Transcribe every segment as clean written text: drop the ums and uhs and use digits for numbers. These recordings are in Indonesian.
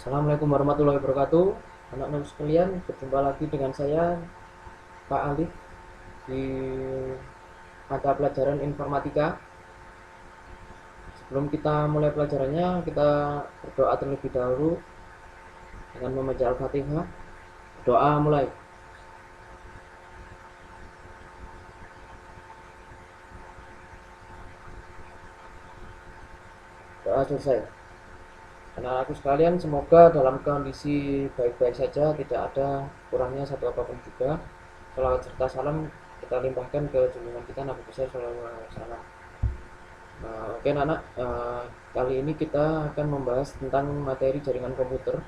Assalamualaikum warahmatullahi wabarakatuh. Anak-anak sekalian, berjumpa lagi dengan saya Pak Alif di mata pelajaran informatika. Sebelum kita mulai pelajarannya, kita berdoa terlebih dahulu dengan membaca Al-Fatihah. Doa mulai. Doa selesai. Anak-anakku sekalian, semoga dalam kondisi baik-baik saja, tidak ada kurangnya satu apapun juga. Salawat serta salam kita limpahkan ke junjungan kita Nabi besar Shallallahu Alaihi Wasallam. Oke anak-anak, kali ini kita akan membahas tentang materi jaringan komputer,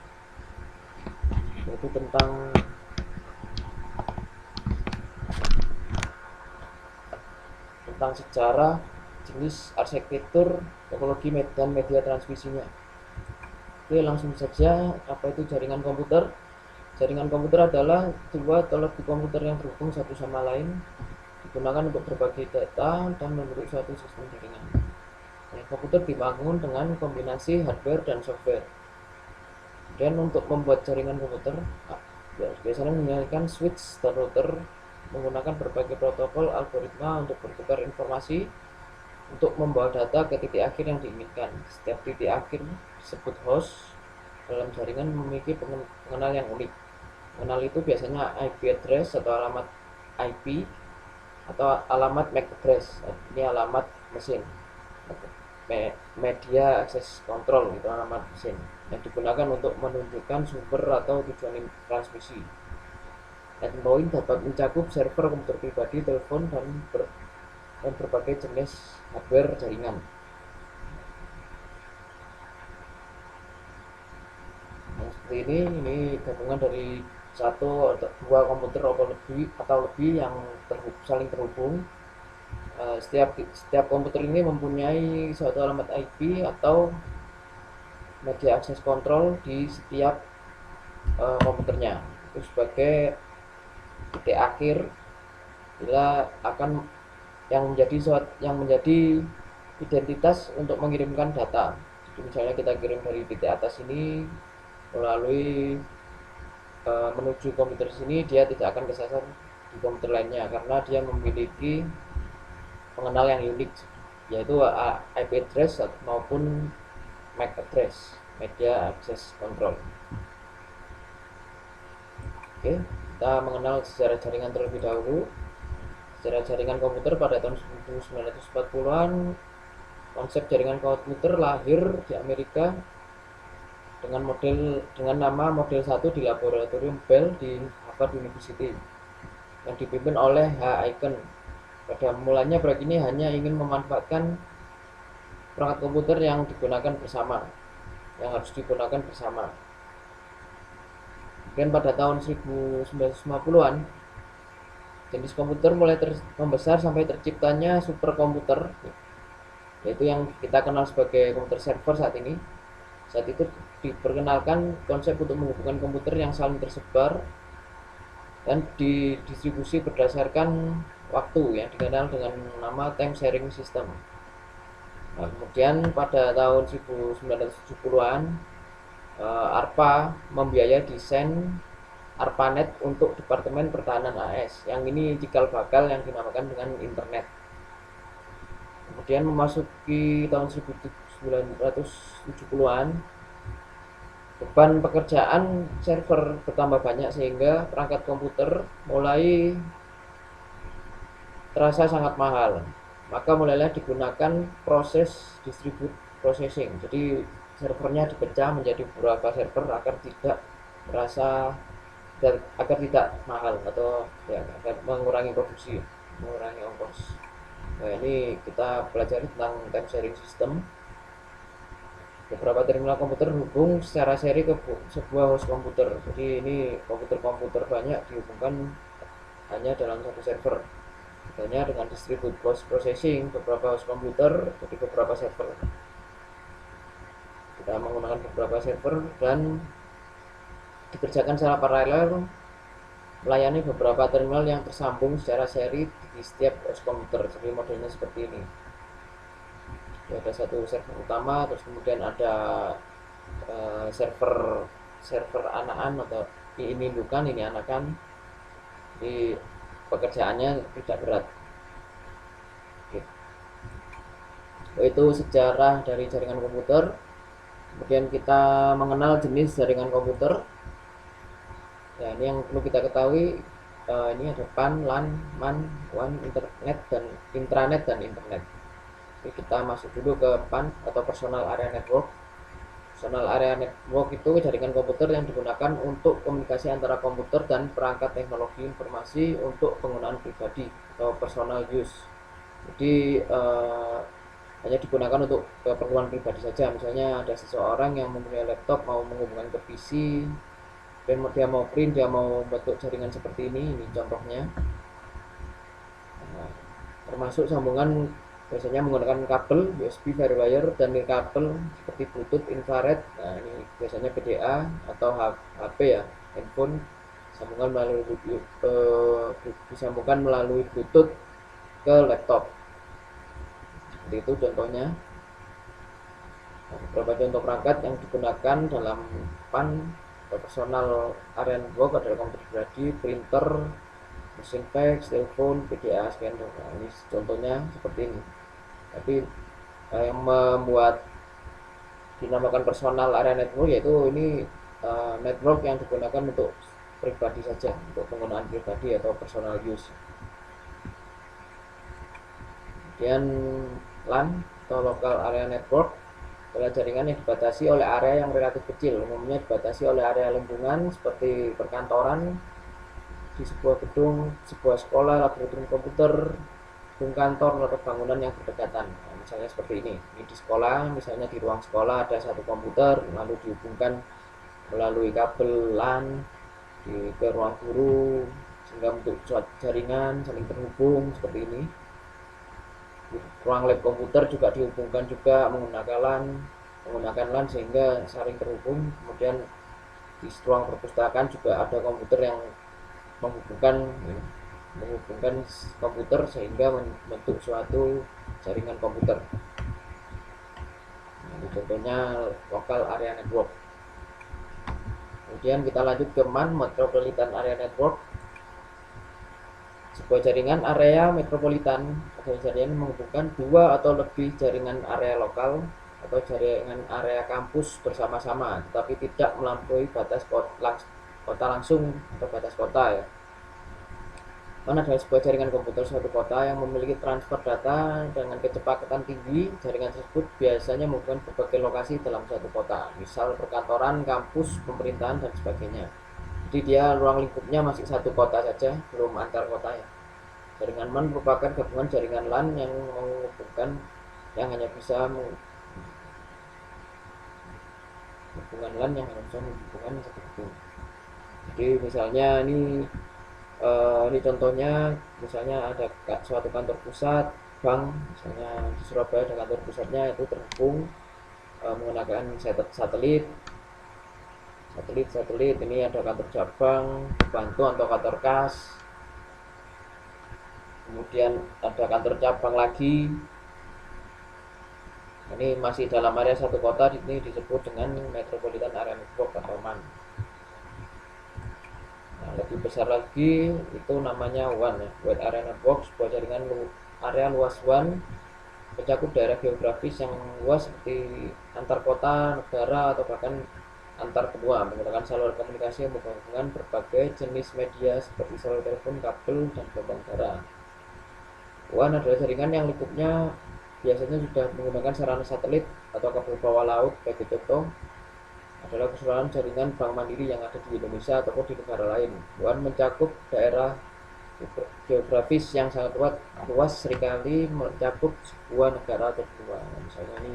yaitu tentang sejarah, jenis arsitektur, topologi dan media transmisinya. Oke, langsung saja. Apa itu jaringan komputer? Jaringan komputer adalah dua atau lebih komputer yang terhubung satu sama lain, digunakan untuk berbagi data dan membentuk suatu sistem jaringan. Komputer dibangun dengan kombinasi hardware dan software. Dan untuk membuat jaringan komputer, biasanya menggunakan switch dan router, menggunakan berbagai protokol algoritma untuk bertukar informasi untuk membawa data ke titik akhir yang diinginkan. Setiap titik akhir disebut host dalam jaringan memiliki pengenal yang unik. Pengenal itu biasanya IP address atau alamat IP atau alamat MAC address. Ini alamat mesin. Media access control itu alamat mesin yang digunakan untuk menunjukkan sumber atau tujuan transmisi. Endpoint dapat mencakup server komputer pribadi, telepon, dan berbagai jenis hardware jaringan. Nah, seperti ini gabungan dari satu atau dua komputer atau lebih yang saling terhubung. Setiap komputer ini mempunyai suatu alamat IP atau media access control di setiap komputernya. Itu sebagai titik akhir bila akan yang menjadi identitas untuk mengirimkan data. Jadi misalnya kita kirim dari titik atas ini melalui menuju komputer sini, dia tidak akan kesasar di komputer lainnya karena dia memiliki pengenal yang unik, yaitu IP address maupun MAC address, media access control. Oke, kita mengenal sejarah jaringan terlebih dahulu. Sejarah jaringan komputer pada tahun 1940-an, konsep jaringan komputer lahir di Amerika dengan nama model 1 di laboratorium Bell di Harvard University yang dipimpin oleh H. Aiken. Pada mulanya proyek ini hanya ingin memanfaatkan perangkat komputer yang harus digunakan bersama. Dan pada tahun 1950-an, jenis komputer mulai membesar sampai terciptanya superkomputer, yaitu yang kita kenal sebagai komputer server saat ini. Saat itu diperkenalkan konsep untuk menghubungkan komputer yang saling tersebar dan didistribusi berdasarkan waktu yang dikenal dengan nama time sharing system. Nah, kemudian pada tahun 1970-an, ARPA membiayai desain ARPANET untuk Departemen Pertahanan AS, yang ini cikal bakal yang dinamakan dengan internet. Kemudian memasuki tahun 1970-an, beban pekerjaan server bertambah banyak sehingga perangkat komputer mulai terasa sangat mahal. Maka mulailah digunakan proses distribute processing. Jadi servernya dipecah menjadi beberapa server agar tidak mahal atau ya agar mengurangi produksi, mengurangi ongkos. Nah, ini kita pelajari tentang time sharing system. Beberapa terminal komputer hubung secara seri ke sebuah host komputer. Jadi ini komputer-komputer banyak dihubungkan hanya dalam satu server. Hanya dengan distribute processing beberapa host komputer jadi beberapa server. Kita menggunakan beberapa server dan dikerjakan secara paralel melayani beberapa terminal yang tersambung secara seri di setiap host komputer. Jadi modelnya seperti ini. Ada satu server utama, terus kemudian ada server server anakan atau ini indukan ini anakan, di pekerjaannya tidak berat. Itu sejarah dari jaringan komputer. Kemudian kita mengenal jenis jaringan komputer. Ya, ini yang perlu kita ketahui. Ini ada PAN, LAN, MAN, WAN, internet dan intranet dan internet. Jadi kita masuk dulu ke PAN atau Personal Area Network. Personal Area Network itu jaringan komputer yang digunakan untuk komunikasi antara komputer dan perangkat teknologi informasi untuk penggunaan pribadi atau personal use. Jadi hanya digunakan untuk keperluan pribadi saja. Misalnya ada seseorang yang mempunyai laptop mau menghubungkan ke PC, dan dia mau print, dia mau bentuk jaringan seperti ini contohnya. Nah, termasuk sambungan biasanya menggunakan kabel USB, Firewire, dan kabel seperti Bluetooth, infrared. Nah, ini biasanya PDA atau HP ya, handphone, sambungan melalui disambungkan melalui Bluetooth ke laptop. Seperti itu contohnya. Nah, beberapa contoh perangkat yang digunakan dalam PAN atau Personal Area Network adalah komputer pribadi, printer, mesin fax, telepon, PDA, scanner. Nah, ini contohnya seperti ini. Tapi yang membuat dinamakan Personal Area Network yaitu ini network yang digunakan untuk pribadi saja, untuk penggunaan pribadi atau personal use. Kemudian LAN atau Local Area Network adalah jaringan yang dibatasi oleh area yang relatif kecil, umumnya dibatasi oleh area lingkungan seperti perkantoran, di sebuah gedung, sebuah sekolah, laboratorium komputer, gedung kantor, atau bangunan yang berdekatan. Nah, misalnya seperti ini di sekolah, misalnya di ruang sekolah ada satu komputer, lalu dihubungkan melalui kabel LAN ke ruang guru, sehingga bentuk jaringan saling terhubung seperti ini. Di ruang lab komputer juga dihubungkan juga menggunakan LAN sehingga saling terhubung. Kemudian di ruang perpustakaan juga ada komputer yang menghubungkan komputer sehingga membentuk suatu jaringan komputer. Nah, ini contohnya Local Area Network. Kemudian kita lanjut ke MAN, Metropolitan Area Network. Sebuah jaringan area metropolitan atau jaringan menghubungkan dua atau lebih jaringan area lokal atau jaringan area kampus bersama-sama, tetapi tidak melampaui batas kota langsung atau batas kota ya. MAN adalah sebuah jaringan komputer suatu kota yang memiliki transfer data dengan kecepatan tinggi. Jaringan tersebut biasanya menghubungkan berbagai lokasi dalam suatu kota, misal perkantoran, kampus, pemerintahan, dan sebagainya. Jadi dia ruang lingkupnya masih satu kota saja, belum antar kota ya. Jaringan MAN merupakan gabungan jaringan LAN yang menghubungkan, yang hanya bisa menghubungkan LAN yang hanya bisa menghubungkan satu gedung. Jadi misalnya ini contohnya, misalnya ada suatu kantor pusat bank, misalnya di Surabaya ada kantor pusatnya, itu terhubung menggunakan satelit. Ini ada kantor cabang, bantu atau kantor kas, kemudian ada kantor cabang lagi. Ini masih dalam area satu kota, ini disebut dengan Metropolitan Area Network atau MAN. Nah, lebih besar lagi itu namanya WAN ya, Wide Area Network, sebuah jaringan area luas WAN mencakup daerah geografis yang luas seperti antar kota, negara, atau bahkan antar benua, menggunakan saluran komunikasi yang menghubungkan berbagai jenis media seperti saluran telepon, kabel, dan gelombang udara. WAN adalah jaringan yang lingkupnya biasanya sudah menggunakan sarana satelit atau kabel bawah laut. Sebagai contoh adalah keseluruhan jaringan Bank Mandiri yang ada di Indonesia ataupun di negara lain. WAN mencakup daerah geografis yang sangat luas, seringkali mencakup sebuah negara atau benua. Misalnya ini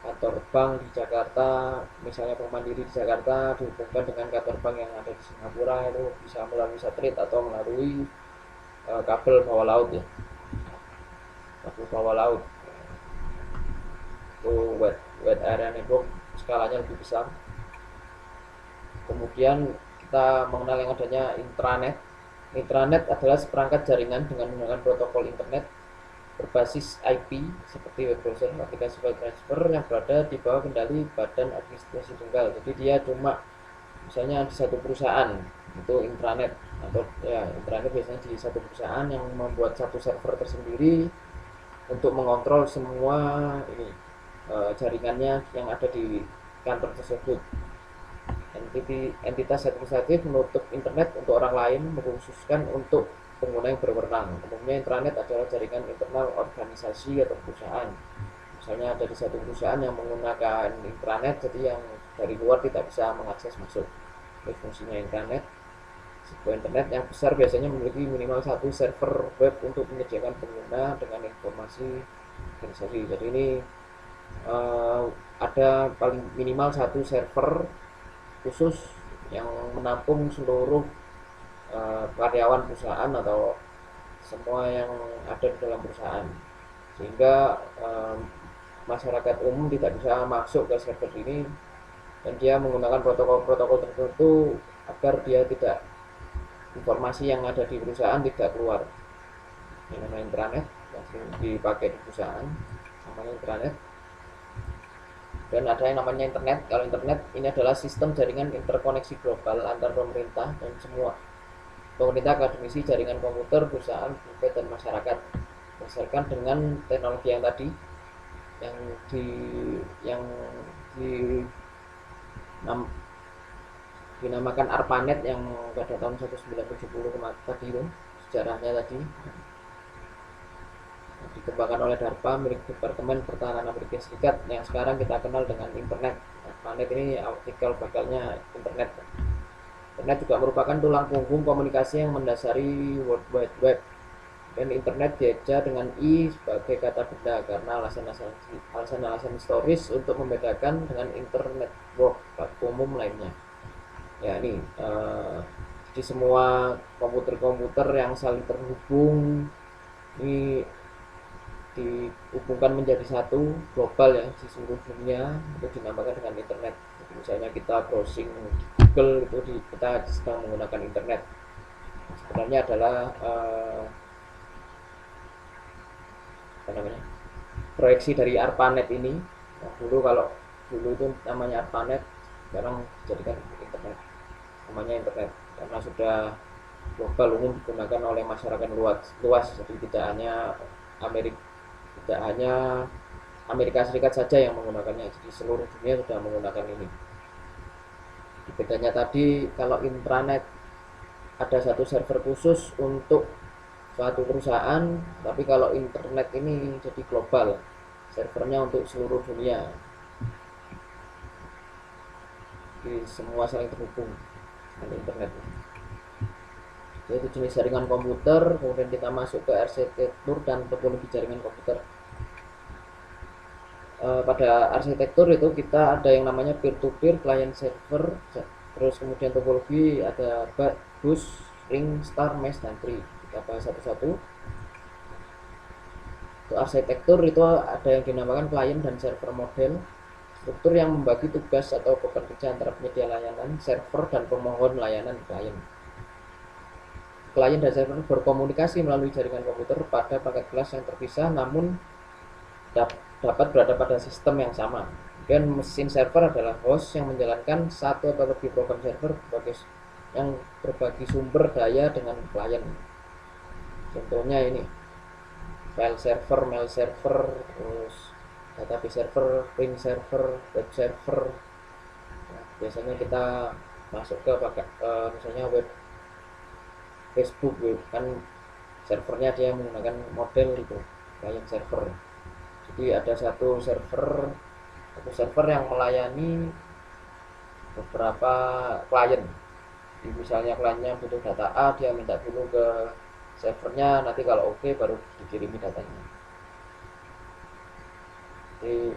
kantor bank di Jakarta, misalnya Bank Mandiri di Jakarta dihubungkan dengan kantor bank yang ada di Singapura, itu bisa melalui satelit atau melalui kabel bawah laut ya, kabel bawah laut. Itu wide area network, skalanya lebih besar. Kemudian kita mengenal yang adanya intranet. Intranet adalah seperangkat jaringan dengan menggunakan protokol internet berbasis IP seperti web browser, aplikasi file transfer yang berada di bawah kendali badan administrasi tunggal. Jadi dia cuma misalnya di satu perusahaan itu intranet, atau ya intranet biasanya di satu perusahaan yang membuat satu server tersendiri untuk mengontrol semua ini jaringannya yang ada di kantor tersebut. Entitas administratif menutup internet untuk orang lain, mengkhususkan untuk pengguna yang berwenang. Umumnya intranet adalah jaringan internal organisasi atau perusahaan. Misalnya ada di satu perusahaan yang menggunakan intranet, jadi yang dari luar tidak bisa mengakses masuk. Jadi fungsinya intranet. Sebuah internet yang besar biasanya memiliki minimal satu server web untuk menyediakan pengguna dengan informasi organisasi. Jadi ini ada paling minimal satu server khusus yang menampung seluruh karyawan perusahaan atau semua yang ada di dalam perusahaan, sehingga masyarakat umum tidak bisa masuk ke server ini, dan dia menggunakan protokol-protokol tertentu agar dia tidak, informasi yang ada di perusahaan tidak keluar. Ini namanya intranet, yang dipakai di perusahaan namanya intranet. Dan ada yang namanya internet. Kalau internet ini adalah sistem jaringan interkoneksi global antar pemerintah dan semua pemerintah, akademisi, jaringan komputer, perusahaan, pribadi, dan masyarakat, berdasarkan dengan teknologi yang tadi yang dinamakan ARPANET yang pada tahun 1970 tadi itu sejarahnya tadi, dikembangkan oleh DARPA milik Departemen Pertahanan Amerika Serikat yang sekarang kita kenal dengan internet. ARPANET ini artikel bakalnya internet. Internet juga merupakan tulang punggung komunikasi yang mendasari World Wide Web, dan internet dieja dengan I sebagai kata benda karena alasan historis untuk membedakan dengan internet network umum lainnya. Ya ini di semua komputer-komputer yang saling terhubung ini dihubungkan menjadi satu global ya di seluruh dunia, itu dinamakan dengan internet. Jadi misalnya kita browsing Google itu kita sedang menggunakan internet. Sebenarnya adalah proyeksi dari ARPANET ini. Nah, dulu itu namanya ARPANET, sekarang dijadikan internet, namanya internet karena sudah global, umum digunakan oleh masyarakat luas. Jadi tidak hanya Amerika Serikat saja yang menggunakannya, jadi seluruh dunia sudah menggunakan ini. Bedanya tadi, kalau intranet ada satu server khusus untuk suatu perusahaan, tapi kalau internet ini jadi global, servernya untuk seluruh dunia, jadi semua saling terhubung dengan internet. Jadi itu jenis jaringan komputer. Kemudian kita masuk ke arsitektur dan topologi jaringan komputer. Pada arsitektur itu kita ada yang namanya peer-to-peer, client server, terus kemudian topologi ada bus, ring, star, mesh, dan tree. Kita bahas satu-satu. Untuk arsitektur itu ada yang dinamakan client dan server model, struktur yang membagi tugas atau beban kerja antara penyedia layanan, server, dan pemohon layanan klien. Klien dan server berkomunikasi melalui jaringan komputer pada paket kelas yang terpisah, namun dapat berada pada sistem yang sama. Dan mesin server adalah host yang menjalankan satu atau lebih program server yang berbagi sumber daya dengan klien. Contohnya ini file server, mail server, terus database server, print server, web server. Nah, biasanya kita masuk ke misalnya web Facebook kan servernya dia menggunakan model itu client server. Jadi ada satu server yang melayani beberapa klien. Jadi misalnya kliennya butuh data A, dia minta dulu ke servernya, nanti kalau oke baru dikirimi datanya. Jadi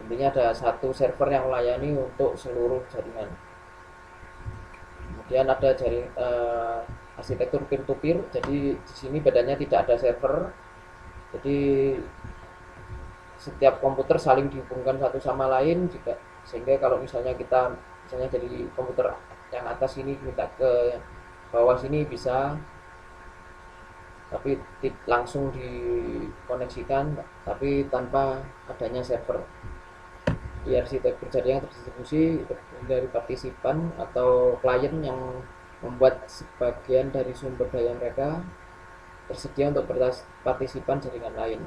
intinya ada satu server yang melayani untuk seluruh jaringan. Kemudian ada arsitektur peer-to-peer. Jadi di sini bedanya tidak ada server. Jadi setiap komputer saling dihubungkan satu sama lain juga, sehingga kalau misalnya kita dari komputer yang atas ini minta ke bawah sini bisa, tapi langsung dikoneksikan tapi tanpa adanya server. Di arsitektur jaringan terdistribusi dari partisipan atau klien yang membuat sebagian dari sumber daya mereka tersedia untuk partisipan jaringan lain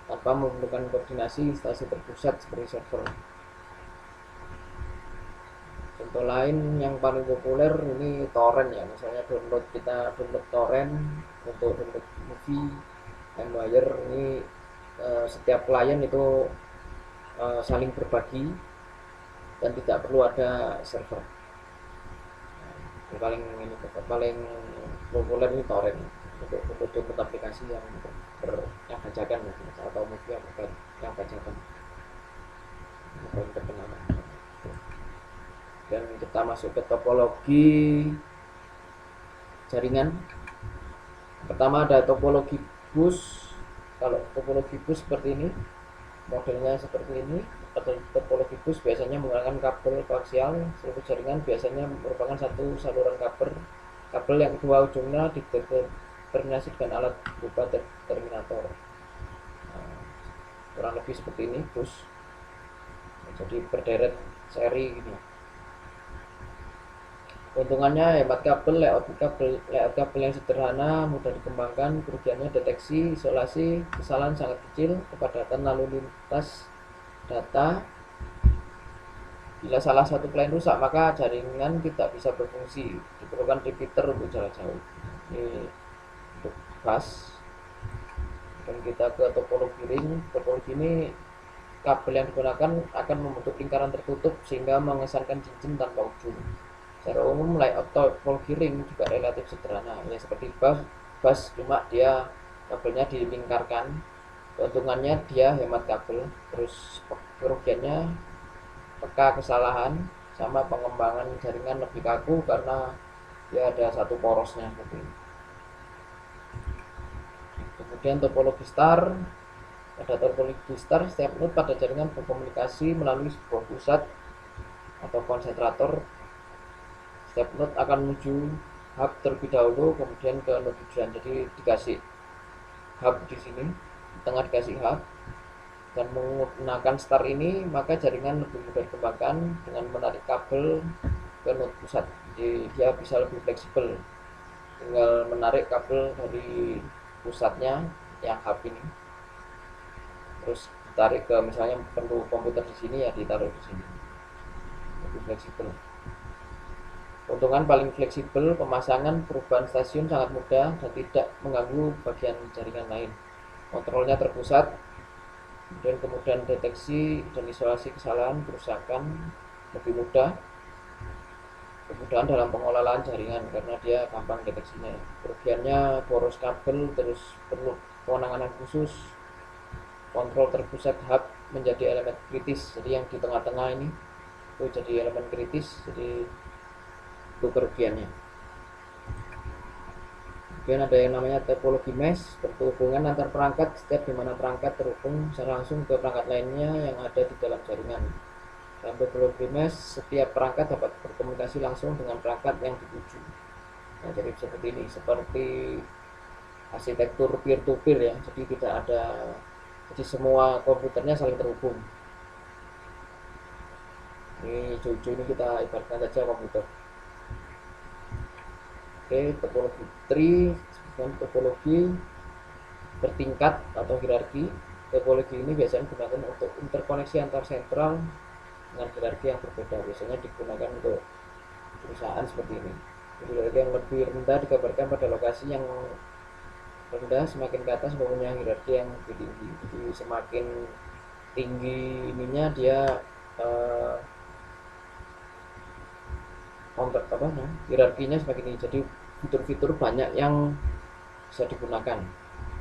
tanpa memerlukan koordinasi instansi terpusat seperti server. Contoh lain yang paling populer ini torrent ya, misalnya kita download torrent untuk download movie, LimeWire ini setiap klien itu saling berbagi dan tidak perlu ada server. Yang paling populer ini torrent untuk download aplikasi yang bajakan atau movie yang bajakan, paling terkenal. Dan kita masuk ke topologi jaringan. Pertama ada topologi bus. Kalau topologi bus seperti ini, modelnya seperti ini. Atau topologi bus biasanya menggunakan kabel koaksial. Seluruh jaringan biasanya merupakan satu saluran kabel yang kedua ujungnya diterminasi dengan alat berupa terminator. Kurang lebih seperti ini bus. Jadi berderet seri ini. Keuntungannya hemat kabel, layout kabel yang sederhana, mudah dikembangkan, kerugiannya deteksi, isolasi, kesalahan sangat kecil, kepadatan lalu lintas data. Bila salah satu klien rusak, maka jaringan tidak bisa berfungsi. Diperlukan repeater untuk jarak jauh. Ini untuk bus. Dan kita ke topologi ring. Topologi ini kabel yang digunakan akan membentuk lingkaran tertutup sehingga mengesankan cincin tanpa ujung. Secara umum layout topologi ring juga relatif sederhana, ya seperti bus, cuma dia kabelnya dilingkarkan. Keuntungannya dia hemat kabel, terus kerugiannya peka kesalahan, sama pengembangan jaringan lebih kaku karena dia ada satu porosnya seperti ini. Kemudian topologi star. Pada topologi star, setiap node pada jaringan berkomunikasi melalui sebuah pusat atau konsentrator. Setiap node akan menuju hub terlebih dahulu, kemudian ke node tujuan. Jadi dikasih hub di sini, di tengah dikasih hub, dan menggunakan star ini maka jaringan lebih mudah dikembangkan dengan menarik kabel ke node pusat. Jadi dia bisa lebih fleksibel, tinggal menarik kabel dari pusatnya yang hub ini, terus ditarik ke misalnya perlu komputer di sini ya ditaruh di sini, lebih fleksibel. Keuntungan paling fleksibel, pemasangan perubahan stasiun sangat mudah dan tidak mengganggu bagian jaringan lain. Kontrolnya terpusat, dan kemudian deteksi dan isolasi kesalahan kerusakan lebih mudah. Kemudahan dalam pengelolaan jaringan karena dia gampang deteksinya. Kerugiannya boros kabel, terus perlu penanganan khusus. Kontrol terpusat hub menjadi elemen kritis, jadi yang di tengah-tengah ini itu jadi elemen kritis, jadi itu kerugiannya. Kemudian ada yang namanya topologi mesh, hubungan antar perangkat setiap dimana perangkat terhubung secara langsung ke perangkat lainnya yang ada di dalam jaringan. Dalam topologi mesh, setiap perangkat dapat berkomunikasi langsung dengan perangkat yang dituju. Nah, jadi seperti ini, seperti arsitektur peer-to-peer ya, jadi tidak ada, jadi semua komputernya saling terhubung. Ini hijau-hijau ini kita ibaratkan saja komputer. Oke, topologi tree, topologi bertingkat atau hierarki. Topologi ini biasanya digunakan untuk interkoneksi antar sentral dengan hierarki yang berbeda. Biasanya digunakan untuk perusahaan seperti ini. Hierarki yang lebih rendah digambarkan pada lokasi yang rendah, semakin ke atas mempunyai hierarki yang lebih tinggi. Jadi semakin tinggi ininya dia hierarkinya semakin tinggi, jadi fitur-fitur banyak yang bisa digunakan.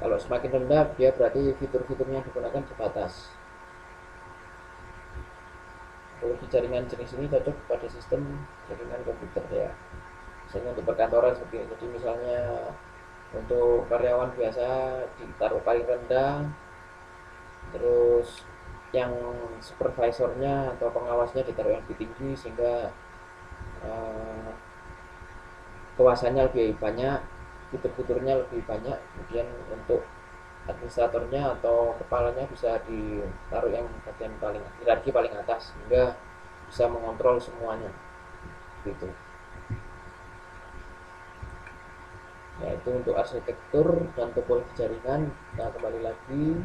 Kalau semakin rendah dia berarti fitur-fiturnya digunakan terbatas. Topologi jaringan jenis ini cocok pada sistem jaringan komputer ya, misalnya untuk perkantoran seperti ini. Jadi misalnya untuk karyawan biasa ditaruh paling rendah, terus yang supervisornya atau pengawasnya ditaruh yang lebih tinggi sehingga kuasanya lebih banyak. fitur-fiturnya lebih banyak. Kemudian untuk administratornya atau kepalanya bisa ditaruh yang bagian paling hierarki paling atas sehingga bisa mengontrol semuanya gitu. Ya, itu untuk arsitektur dan topologi jaringan. Nah, kembali lagi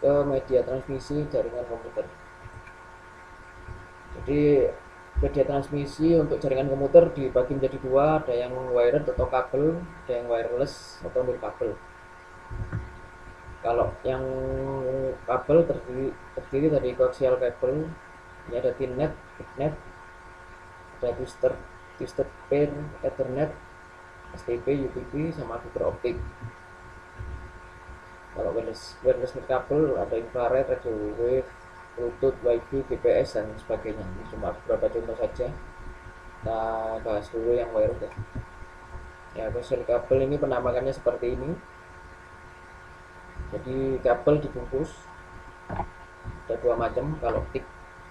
ke media transmisi jaringan komputer. Jadi media transmisi untuk jaringan komputer dibagi menjadi dua, ada yang wired atau kabel, ada yang wireless atau nirkabel. Kalau yang kabel terdiri dari coaxial cable, ini ada thinnet, thicknet, ada twisted pair, ethernet, STP, UTP, sama fiber optik. Kalau wireless nirkabel ada infrared, radio wave, Bluetooth, Wi-Fi, GPS dan sebagainya. Ini cuma beberapa contoh saja. Kita bahas dulu yang wired ya. Ya, coaxial kabel ini penampakannya seperti ini. Jadi kabel dibungkus ada dua macam. Kalau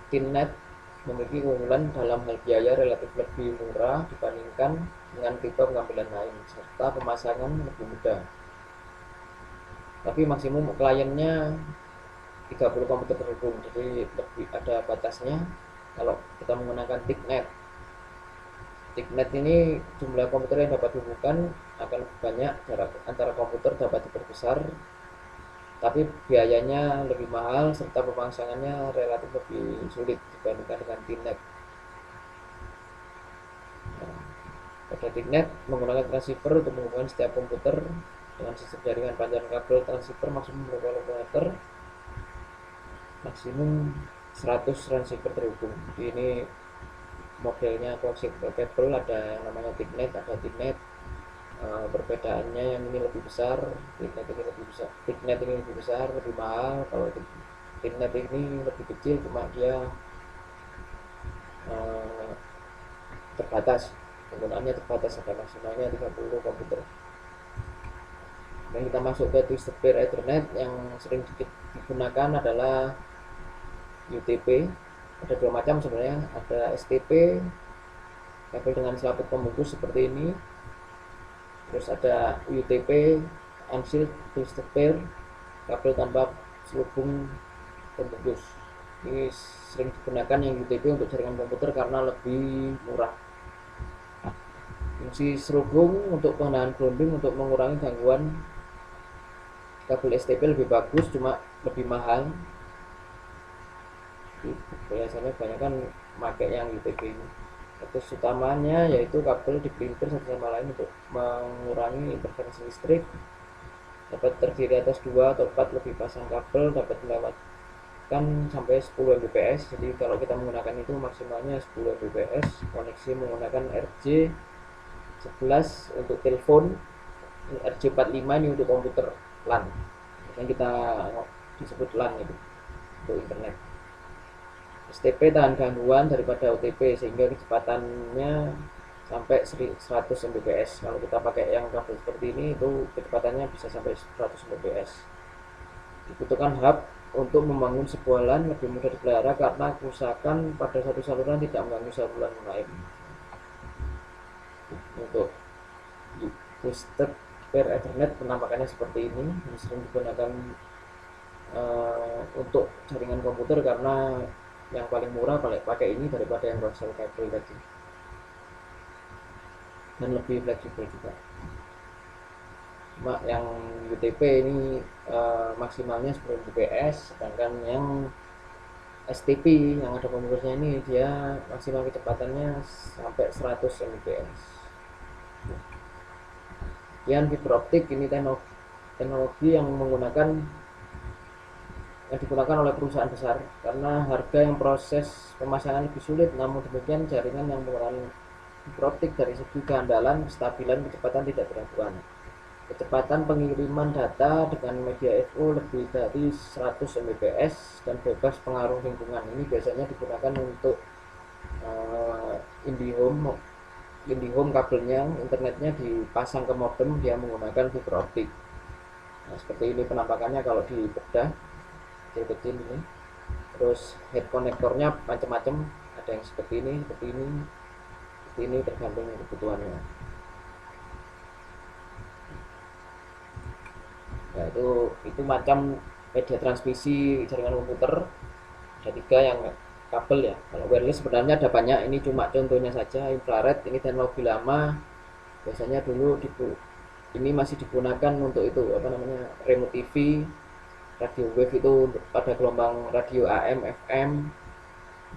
thinnet memiliki keunggulan dalam hal biaya relatif lebih murah dibandingkan dengan tipe pengambilan lain, serta pemasangan lebih mudah. Tapi maksimum kliennya 30 komputer terhubung, jadi lebih ada batasnya. Kalau kita menggunakan thicknet ini jumlah komputer yang dapat dihubungkan akan lebih banyak, jarak antara komputer dapat diperbesar, tapi biayanya lebih mahal serta pemasangannya relatif lebih sulit dibandingkan dengan thinnet. Nah, pada thinnet menggunakan transceiver untuk menghubungkan setiap komputer dengan sistem jaringan panjang kabel transceiver maksimum berapa meter, maksimum 100 transceiver terhubung. Jadi ini modelnya coaxial cable, ada yang namanya thicknet, ada thinnet. Perbedaannya yang ini lebih besar, thicknet ini lebih besar, lebih mahal. Kalau thinnet ini lebih kecil, cuma dia terbatas, penggunaannya terbatas, ada maksimalnya 30 komputer. Dan kita masuk ke twisted pair ethernet. Yang sering digunakan adalah UTP. Ada dua macam sebenarnya, ada STP, kabel dengan selaput pembungkus seperti ini. Terus ada UTP, unsealed twisted pair, kabel tanpa selubung pembungkus. Ini sering digunakan yang UTP untuk jaringan komputer karena lebih murah. Fungsi selubung untuk pengendalian grounding untuk mengurangi gangguan. Kabel STP lebih bagus, cuma lebih mahal. Biasanya banyak kan pakai yang UTP ini. Terus utamanya yaitu kabel diprinter satu sama lain untuk mengurangi interferensi listrik. Dapat terdiri atas 2 atau 4 lebih pasang kabel, dapat melewatkan sampai 10 Mbps. Jadi kalau kita menggunakan itu maksimalnya 10 Mbps. Koneksi menggunakan RJ11 untuk telepon, RJ45 ini untuk komputer LAN, yang kita disebut LAN itu untuk internet. STP tahan gangguan daripada OTP sehingga kecepatannya sampai 100 Mbps. Kalau kita pakai yang kabel seperti ini itu kecepatannya bisa sampai 100 Mbps. Dibutuhkan hub untuk membangun sebuah LAN lebih mudah dipelihara karena kerusakan pada satu saluran tidak mengganggu saluran lain. Untuk twisted pair ethernet penampakannya seperti ini. Ini sering digunakan untuk jaringan komputer karena yang paling murah pakai ini daripada yang coaxial cable tadi, dan lebih fleksibel juga. Cuma yang UTP ini maksimalnya 10 Mbps, sedangkan yang STP yang ada pembungkusnya ini dia maksimal kecepatannya sampai 100 Mbps. Kemudian fiber optik ini teknologi yang digunakan oleh perusahaan besar karena harga yang proses pemasangan lebih sulit. Namun demikian jaringan yang menggunakan fiber optik dari segi keandalan, kestabilan, kecepatan tidak diragukan. Kecepatan pengiriman data dengan media FO lebih dari 100 Mbps dan bebas pengaruh lingkungan. Ini biasanya digunakan untuk IndiHome kabelnya, internetnya dipasang ke modem, dia menggunakan fiber optik. Nah, seperti ini penampakannya kalau di bedah kecil-kecil ini. Terus head konektornya macam-macam, ada yang seperti ini tergantung kebutuhannya. Ya, itu macam media transmisi jaringan komputer. Ada 3 yang kabel ya. Kalau wireless sebenarnya ada banyak, ini cuma contohnya saja. Infrared ini teknologi lama, biasanya dulu ini masih digunakan untuk itu apa namanya, remote TV, radio wave itu pada gelombang radio AM FM.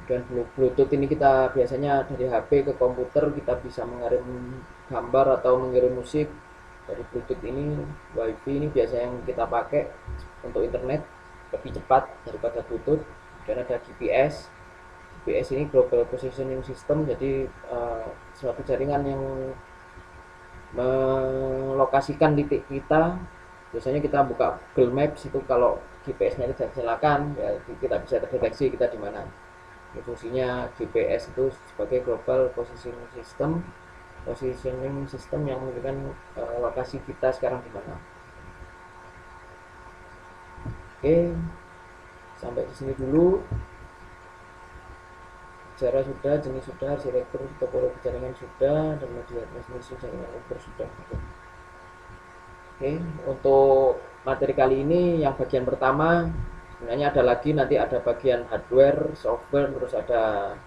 Dan Bluetooth ini kita biasanya dari HP ke komputer kita bisa mengirim gambar atau mengirim musik dari Bluetooth ini. WiFi ini biasa yang kita pakai untuk internet, lebih cepat daripada Bluetooth. Dan ada GPS. GPS ini Global Positioning System, jadi suatu jaringan yang melokasikan titik kita. Biasanya kita buka Google Maps itu, kalau GPS-nya tidak silakan ya kita bisa terdeteksi kita di mana. Fungsinya GPS itu sebagai Global Positioning System yang menunjukkan lokasi kita sekarang di mana. Oke, sampai di sini dulu. Cara sudah, jenis sudah, arsitektur topologi jaringan sudah, dan media transmisi jaringan komputer sudah. Oke, untuk materi kali ini yang bagian pertama, sebenarnya ada lagi, nanti ada bagian hardware, software, terus ada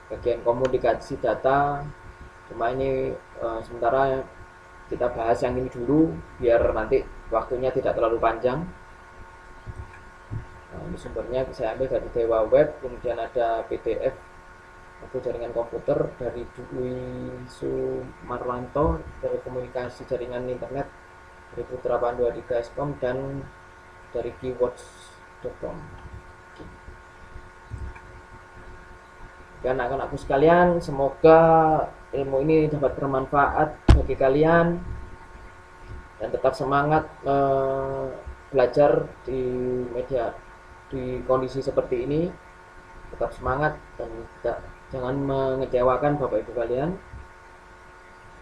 bagian komunikasi data. Cuma ini sementara kita bahas yang ini dulu biar nanti waktunya tidak terlalu panjang. Nah, ini sumbernya saya ambil dari Dewa Web, kemudian ada PDF atau jaringan komputer dari Dwi Sumarwanto, telekomunikasi jaringan internet dari Putra Pandu Adika Eskom, dan dari keywords.com. Dan anak-anakku sekalian, semoga ilmu ini dapat bermanfaat bagi kalian dan tetap semangat belajar di kondisi seperti ini. Tetap semangat dan jangan mengecewakan Bapak Ibu kalian.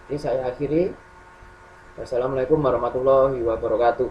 Jadi saya akhiri. Wassalamualaikum warahmatullahi wabarakatuh.